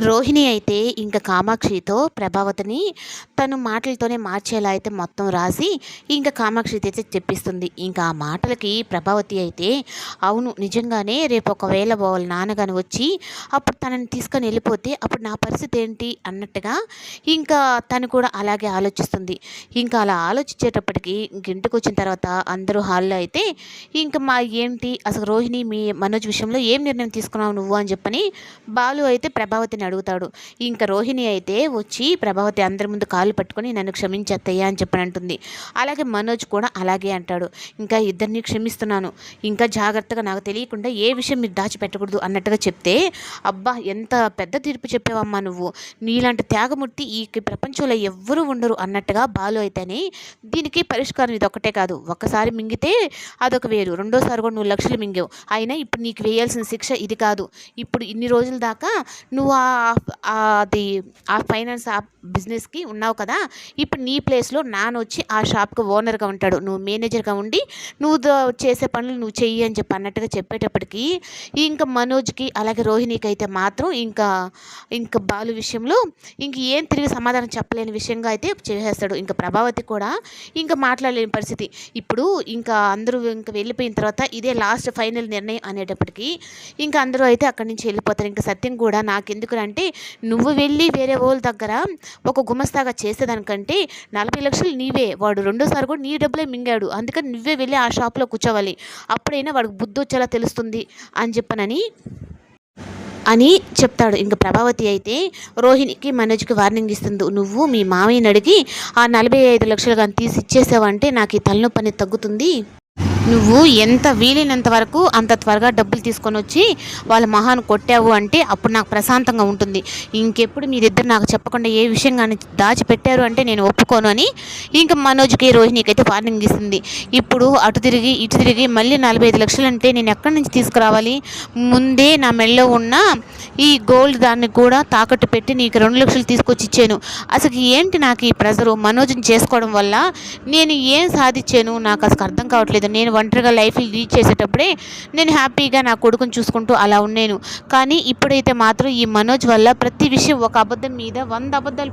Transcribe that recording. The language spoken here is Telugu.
రోహిణి అయితే ఇంక కామాక్షితో ప్రభావతిని తను మాటలతోనే మార్చేలా అయితే మొత్తం రాసి ఇంక కామాక్షి అయితే చెప్పిస్తుంది. ఇంకా ఆ మాటలకి ప్రభావతి అయితే అవును నిజంగానే రేపు ఒకవేళ వాళ్ళ నాన్నగాని వచ్చి అప్పుడు తనని తీసుకొని వెళ్ళిపోతే అప్పుడు నా పరిస్థితి ఏంటి అన్నట్టుగా ఇంకా తను కూడా అలాగే ఆలోచిస్తుంది. ఇంకా అలా ఆలోచించేటప్పటికి ఇంటికి వచ్చిన తర్వాత అందరూ హాల్లో అయితే ఇంక ఏంటి అసలు రోహిణి మీ మనోజ్ విషయంలో ఏం నిర్ణయం తీసుకున్నావు నువ్వు అని చెప్పని బాలు అయితే ప్రభావతిని అడుగుతాడు. ఇంకా రోహిణి అయితే వచ్చి ప్రభావతి అందరి ముందు కాళ్ళు పట్టుకొని నన్ను క్షమించత్తయ్యా అని చెప్పని అంటుంది. అలాగే మనోజ్ కూడా అలాగే అంటాడు. ఇంకా ఇద్దరిని క్షమిస్తున్నాను, ఇంకా జాగ్రత్తగా నాకు తెలియకుండా ఏ విషయం మీరు దాచిపెట్టకూడదు అన్నట్టుగా చెప్తే అబ్బా ఎంత పెద్ద తీర్పు చెప్పావమ్మా నువ్వు, నీలాంటి త్యాగమూర్తి ఈ ప్రపంచంలో ఎవ్వరూ ఉండరు అన్నట్టుగా బాలు అయితేనే దీనికి పరిష్కారం ఇది ఒకటే కాదు, ఒక్కసారి మింగితే అదొక వేరు, రెండోసారి కూడా నువ్వు లక్షలు మింగావు, అయినా ఇప్పుడు నీకు వేయాల్సిన శిక్ష ఇది కాదు, ఇప్పుడు ఇన్ని రోజుల దాకా నువ్వు అది ఆ ఫైనాన్స్ ఆ బిజినెస్కి ఉన్నావు కదా, ఇప్పుడు నీ ప్లేస్లో నాన్న వచ్చి ఆ షాప్కి ఓనర్గా ఉంటాడు, నువ్వు మేనేజర్గా ఉండి నువ్వు చేసే పనులు నువ్వు చెయ్యి అని చెప్పి అన్నట్టుగా చెప్పేటప్పటికి ఇంకా మనోజ్కి అలాగే రోహిణికి అయితే మాత్రం ఇంకా బాలు విషయంలో ఇంక ఏం తిరిగి సమాధానం చెప్పలేని విషయంగా అయితే చేసేస్తాడు. ఇంకా ప్రభావతి కూడా ఇంకా మాట్లాడలేని పరిస్థితి. ఇప్పుడు ఇంకా అందరూ ఇంకా వెళ్ళిపోయిన తర్వాత ఇదే లాస్ట్ ఫైనల్ నిర్ణయం అనేటప్పటికీ ఇంకా అందరూ అయితే అక్కడి నుంచి వెళ్ళిపోతారు. ఇంకా సత్యం కూడా నాకెందుకు అంటే నువ్వు వెళ్ళి వేరే వాళ్ళ దగ్గర ఒక గుమస్తాగా చేసేదానికంటే 40 లక్షలు నీవే, వాడు రెండోసారి కూడా నీ డబ్బులే మింగాడు, అందుకని నువ్వే వెళ్ళి ఆ షాప్లో కూర్చోవాలి, అప్పుడైనా వాడికి బుద్ధి వచ్చేలా తెలుస్తుంది అని చెప్పనని చెప్తాడు. ఇంకా ప్రభావతి అయితే రోహిణికి మనోజ్కి వార్నింగ్ ఇస్తుంది. నువ్వు మీ మామయ్యని అడిగి ఆ 45 లక్షలు కానీ తీసి ఇచ్చేసావంటే నాకు ఈ తలనొప్పి అనేది తగ్గుతుంది, నువ్వు ఎంత వీలైనంత వరకు అంత త్వరగా డబ్బులు తీసుకొని వచ్చి వాళ్ళ మొహాన్ని కొట్టావు అంటే అప్పుడు నాకు ప్రశాంతంగా ఉంటుంది, ఇంకెప్పుడు మీరిద్దరు నాకు చెప్పకుండా ఏ విషయం కానీ దాచిపెట్టారు అంటే నేను ఒప్పుకోను అని ఇంకా మనోజ్కి రోహిణికి అయితే వార్నింగ్ ఇస్తుంది. ఇప్పుడు అటు తిరిగి ఇటు తిరిగి మళ్ళీ 45 లక్షలు అంటే నేను ఎక్కడి నుంచి తీసుకురావాలి, ముందే నా మెడలో ఉన్న ఈ గోల్డ్ దాన్ని కూడా తాకట్టు పెట్టి నీకు 2 లక్షలు తీసుకొచ్చి ఇచ్చాను, అసలు ఏంటి నాకు ఈ ప్రెజరు, మనోజ్ని చేసుకోవడం వల్ల నేను ఏం సాధించాను నాకు అసలు అర్థం కావట్లేదు, నేను ఒంటరిగా లైఫ్ లీడ్ చేసేటప్పుడే నేను హ్యాపీగా నా కొడుకుని చూసుకుంటూ అలా ఉన్నాను, కానీ ఇప్పుడైతే మాత్రం ఈ మనోజ్ వల్ల ప్రతి విషయం ఒక అబద్ధం మీద 100 అబద్ధాలు